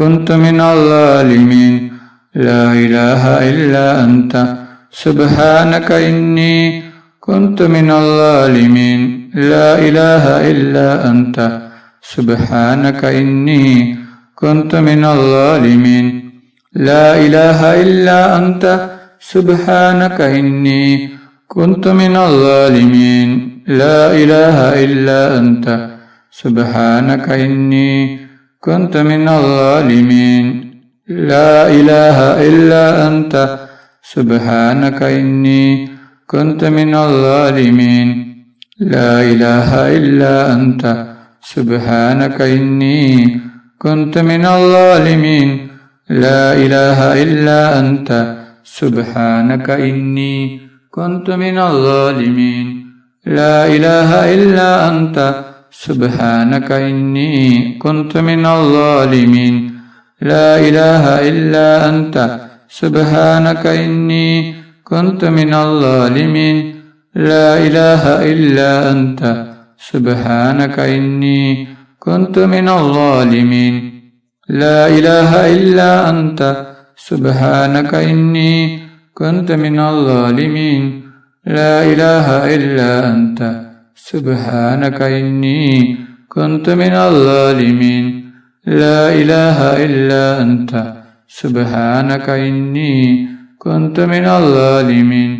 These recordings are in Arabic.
كنت من الظالمين لا إله إلا أنت سبحانك إني كنت من الظالمين لا إله إلا أنت سبحانك إني كنت من الظالمين لا إله إلا أنت سبحانك إني كنت من الظالمين لا إله إلا أنت سبحانك إني كنت من الظالمين لا إله إلا أنت سبحانك إني كنت من الظالمين لا إله إلا أنت سبحانك إني كنت من الظالمين لا إله إلا أنت سبحانك إني كنت من الظالمين لا إله إلا أنت سبحانك إني كنت من الظالمين لا إله إلا أنت سبحانك إني كنت من الظالمين لا إله إلا أنت سبحانك إني كنت من الظالمين لا إله إلا أنت سبحانك إني كنت من الظالمين لا إله إلا أنت سبحانك إني كنت من الظالمين لا إله إلا أنت سبحانك إني كنت من الظالمين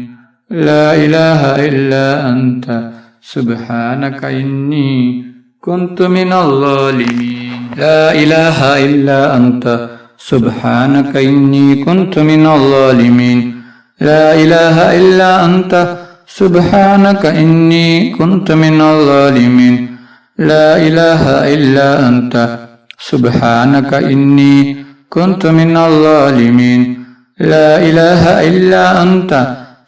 لا إله إلا أنت سبحانك إني كنت من الظالمين لا إله إلا أنت سبحانك إني كنت من الظالمين لا إله إلا أنت سبحانك إني كنت من الظالمين لا إله إلا أنت سبحانك إني كنت من الظالمين لا إله إلا أنت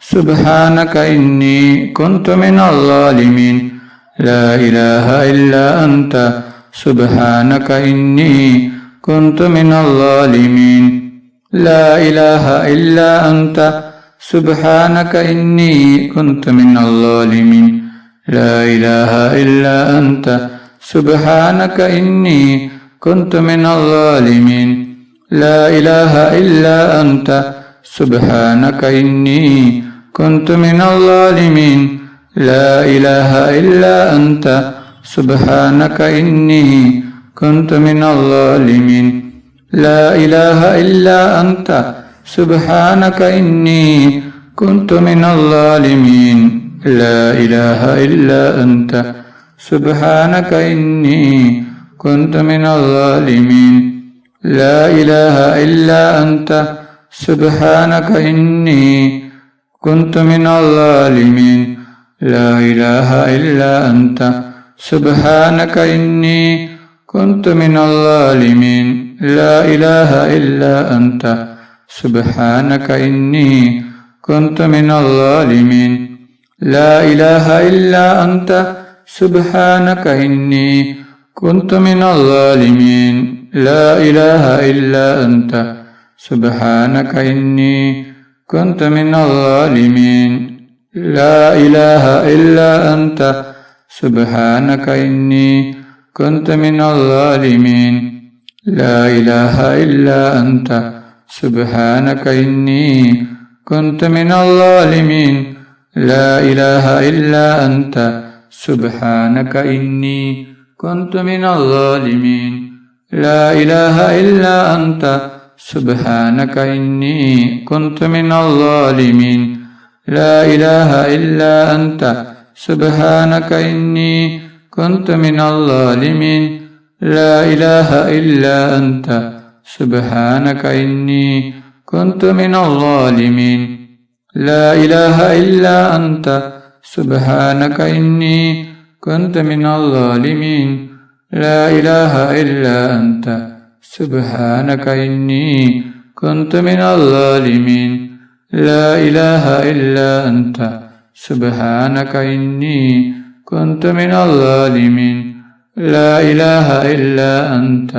سبحانك إني كنت من الظالمين لا إله إلا أنت سبحانك إني كنت من الظالمين لا إله إلا أنت سبحانك إني كنت من الظالمين لا إله إلا أنت سبحانك إني كنت من الظالمين لا إله إلا أنت سبحانك إني كنت من الظالمين لا إله إلا أنت سبحانك إني كنت من الظالمين لا إله إلا أنت سبحانك إني كنت من الظالمين لا إله إلا أنت سبحانك إني كنت من الظالمين لا إله إلا أنت سبحانك إني كنت من الظالمين لا إله إلا أنت سبحانك إني كنت من الظالمين لا إله إلا أنت سبحانك إني كنت من الظالمين لا إله إلا أنت سبحانك إني كنت من الظالمين لا إله إلا أنت سبحانك إني كنت من الظالمين لا إله إلا أنت سبحانك إني كنت من الظالمين لا إله إلا أنت سبحانك إني كنت من الظالمين لا إله إلا أنت سبحانك إني كنت من الظالمين لا إله إلا أنت سبحانك إني كنت من الظالمين لا إله إلا أنت سبحانك إني كنت من الظالمين لا إله إلا أنت سبحانك إني كنت من الظالمين لا إله إلا أنت سبحانك إني كنت من الظالمين لا إله إلا أنت سبحانك إني كنت من الظالمين لا إله إلا أنت سبحانك إني كنت من الظالمين لا إله إلا أنت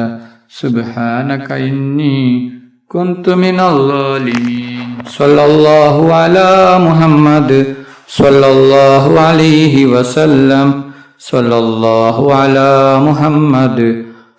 سبحانك إني كنت من الظالمين صلى الله على محمد صلى الله عليه وسلم صلى الله على محمد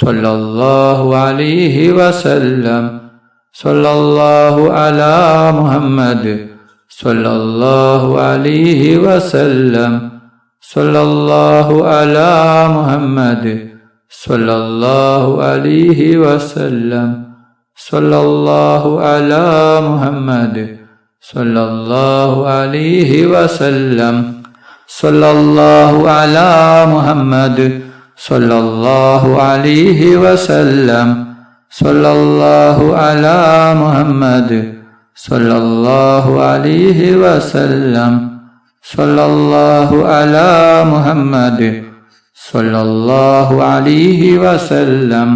صلى الله عليه وسلم. صلى الله على محمد صلى الله عليه وسلم. صلى الله على محمد صلى الله عليه وسلم. صلى الله على محمد صلى الله عليه وسلم. صلى الله على محمد صلى الله عليه وسلم. صلى الله على محمد صلى الله عليه وسلم. صلى الله على محمد صلى الله عليه وسلم.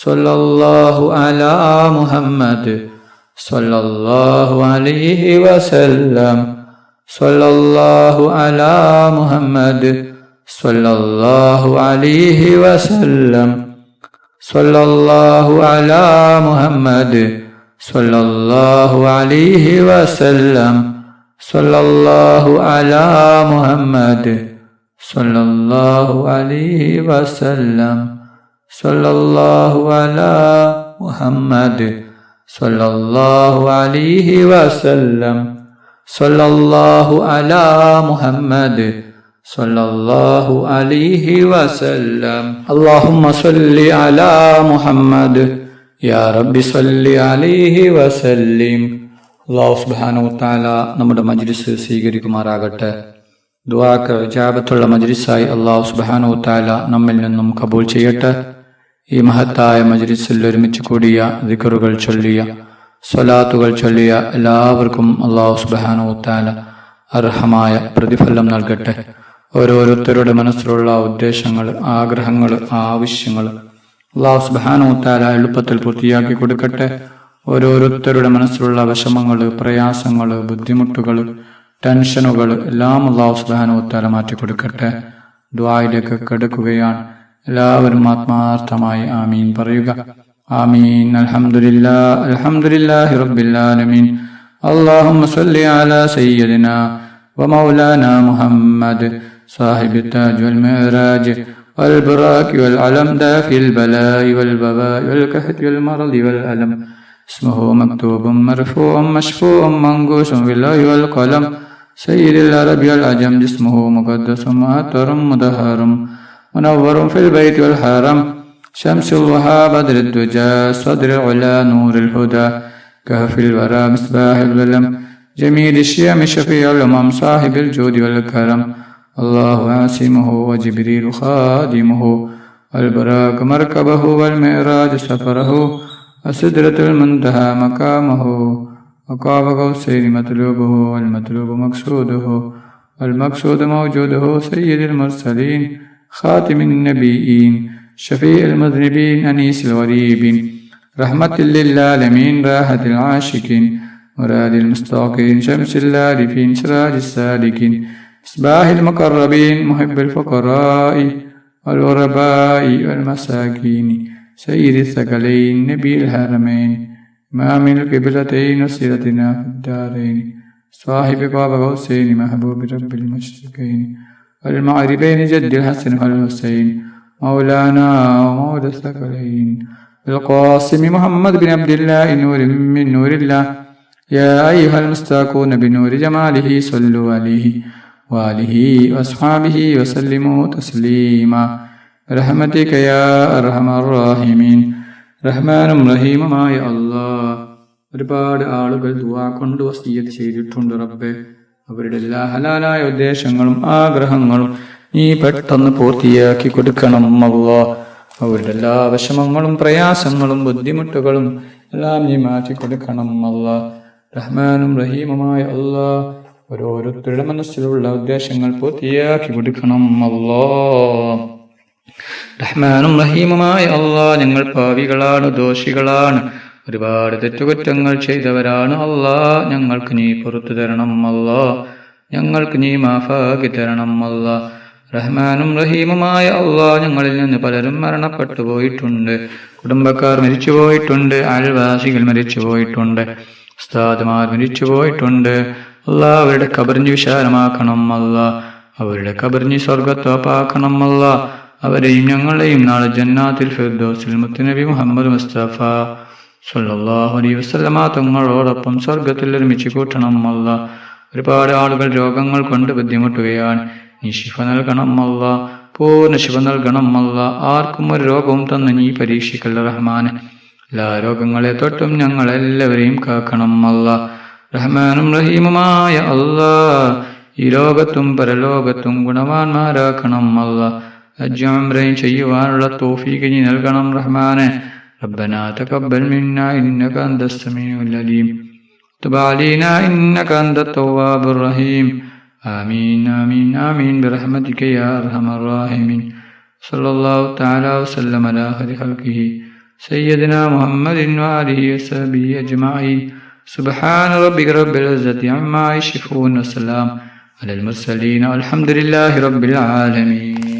صلى الله على محمد صلى الله عليه وسلم. صلى الله على محمد صلى الله عليه وسلم. صلى الله على محمد صلى الله عليه وسلم. صلى الله على محمد صلى الله عليه وسلم. صلى الله على محمد صلى الله عليه وسلم. صلى الله على محمد صلى الله عليه وسلم. اللهم صل على محمد يا رب صل عليه وسلم. അല്ലാഹു സുബ്ഹാനഹു വ തആല നമ്മുടെ മജ്ലിസ് സ്വീകരിക്കുമാറാകട്ടെ. ദുആക്ക് ഇജാബത്തുള്ള മജ്ലിസായി അല്ലാഹു സുബ്ഹാനഹു വ തആല നമ്മിൽ നിന്നും കബൂൽ ചെയ്യട്ടെ. ഈ മഹത്തായ മജ്ലിസിൽ ഒരുമിച്ച് കൂടിയ ദിക്റുകൾ ചൊല്ലിയ സ്വലാത്തുകൾ ചൊല്ലിയ എല്ലാവർക്കും അല്ലാഹു സുബ്ഹാനഹു വ തആല അർഹമായ പ്രതിഫലം നൽകട്ടെ. ഓരോരുത്തരുടെ മനസ്സിലുള്ള ഉദ്ദേശങ്ങൾ, ആഗ്രഹങ്ങൾ, ആവശ്യങ്ങൾ അല്ലാഹു സുബ്ഹാനഹു വ തആല എളുപ്പത്തിൽ പൂർത്തിയാക്കി കൊടുക്കട്ടെ. ഓരോരുത്തരുടെ മനസ്സിലുള്ള വിഷമങ്ങൾ, പ്രയാസങ്ങൾ, ബുദ്ധിമുട്ടുകൾ, ടെൻഷനുകൾ എല്ലാം അല്ലാഹു സുബ്ഹാനഹു വ തആല മാറ്റി കൊടുക്കട്ടെ. ദുആയിലേക്ക് കടക്കുകയാണ്. എല്ലാവരും ആത്മാർത്ഥമായി ആമീൻ പറയുക. ആമീൻ. അൽഹംദുലില്ലാഹ് അൽഹംദുലില്ലാഹി റബ്ബിൽ ആലമീൻ. അല്ലാഹുമ്മ സ്വല്ലി അലാ സയ്യിദിനാ വമൗലാനാ മുഹമ്മദ് സാഹിബി താജ് വൽ മിഅ്റാജ് വൽ ബറാക് വൽ അലം ദാഫിൽ ബലാഇ വൽ വബാഇ വൽ കഹ്തി വൽ മർദി വൽ അലം. اسمه مكتوب مرفوع مشفوع منقوش بالله والقلم. سيد العرب والعجم جسمه مقدس معطر مدهر منور في البيت والحرم. شمس الضحى بدر الدجى صدر العلا نور الهدى كهف الورى مصباح الظلم جميل الشيم شفيع الأمم صاحب الجود والكرم. الله عاصمه وجبريل خادمه والبراق مركبه والمعراج سفره وسدرة المنتهى مقامه وقاب قوسين مطلوبه والمطلوب مقصوده والمقصود موجوده. سيد المرسلين خاتم النبيين شفيع المذنبين أنيس الغريبين رحمة للعالمين راحة العاشقين مراد المستوقين شمس العارفين سراج السالكين مصباح المقربين محب الفقراء والغرباء والمساكين. سيد الثقلين نبي الحرمين إمام القبلتين وسيرتنا في الدارين صاحب قاب قوسين محبوب رب المشركين والمعربين جد الحسن والحسين مولانا ومولى الثقلين القاسم محمد بن عبد الله نور من نور الله. يا أيها المستاقون بنور جماله صلوا عليه وآله وأصحابه وسلموا تسليما برحمتك يا أرحم الراحمين. റഹ്മാനും റഹീമുമായ അല്ലാഹ്, ഒരുപാട് ആളുകൾ ദുആ കൊണ്ട് വസിയ്യത്ത് ചെയ്തിട്ടുണ്ട് റബ്ബേ. അവരുടെ എല്ലാ ഹലാലായ ഉദ്ദേശങ്ങളും ആഗ്രഹങ്ങളും നീ പെട്ടെന്ന് പൂർത്തിയാക്കി കൊടുക്കണം അല്ലാഹ്. അവരുടെ എല്ലാ വിഷമങ്ങളും പ്രയാസങ്ങളും ബുദ്ധിമുട്ടുകളും എല്ലാം നീ മാറ്റി കൊടുക്കണം അല്ലാഹ്. റഹ്മാനും റഹീമുമായ അല്ലാഹ്, ഓരോരുത്തരുടെ മനസ്സിലുള്ള ഉദ്ദേശങ്ങൾ പൂർത്തിയാക്കി കൊടുക്കണം അല്ലാഹ്. റഹ്മാനും റഹീമുമായ അല്ലാഹ്, ഞങ്ങൾ പാവികളാണ്, ദോഷികളാണ്, ഒരുപാട് തെറ്റുകുറ്റങ്ങൾ ചെയ്തവരാണ് അല്ലാഹ്. ഞങ്ങൾക്ക് നീ പുറത്തു തരണം അല്ലാഹ്. ഞങ്ങൾക്ക് നീ മാഫാക്കി തരണം അല്ലാഹ്. റഹ്മാനും റഹീമുമായ അല്ലാഹ്, ഞങ്ങളിൽ നിന്ന് പലരും മരണപ്പെട്ടു പോയിട്ടുണ്ട്. കുടുംബക്കാർ മരിച്ചു പോയിട്ടുണ്ട്, അയൽവാസികൾ മരിച്ചു പോയിട്ടുണ്ട്, ഉസ്താദുമാർ മരിച്ചു പോയിട്ടുണ്ട് അല്ലാഹ്. അവരുടെ ഖബറിനെ വിശാലമാക്കണം അല്ലാഹ്. അവരുടെ ഖബറിനെ സ്വർഗ്ഗത്തോപ്പാക്കണം അല്ലാഹ്. അവരെയും ഞങ്ങളെയും നാളെ ജന്നാത്തിൽ ഫിർദൗസിൽ മുത്തുനബി മുഹമ്മദ് മുസ്തഫ സ്വല്ലല്ലാഹു അലൈഹി വസല്ലമ തങ്ങളോടൊപ്പം സ്വർഗത്തിൽ ഒരുമിച്ച് കൂട്ടണം അല്ലാഹ്. ഒരുപാട് ആളുകൾ രോഗങ്ങൾ കൊണ്ട് ബുദ്ധിമുട്ടുകയാണ്. നീ ശിഫ നൽകണം അല്ലാഹ്, പൂർണ്ണ ശിഫ നൽകണം അല്ലാഹ്. ആർക്കും ഒരു രോഗവും തന്ന് നീ പരീക്ഷിക്കല്ല റഹ്മാനെ. എല്ലാ രോഗങ്ങളെ തൊട്ടും ഞങ്ങളെല്ലാവരെയും കാക്കണം അല്ലാഹ്. റഹ്മാനും റഹീമുമായ അല്ലാഹ്, ഈ ലോകത്തും പരലോകത്തും ഗുണവാന്മാരാക്കണം അല്ലാഹ്. ഹജ്ജ് ഉംറയും ചെയ്യുവാനുള്ള തൗഫീഖ് നീ നൽകണം റഹ്മാനെ. ربنا تقبل منا إنك أنت السميع العليم تب علينا إنك أنت التواب الرحيم آمين آمين آمين برحمتك يا أرحم الراحمين صلى الله تعالى وسلم على خير خلقه سيدنا محمد وآله وصحبه أجمعين سبحان ربك رب العزة عما يصفون وسلام على المرسلين والحمد لله رب العالمين.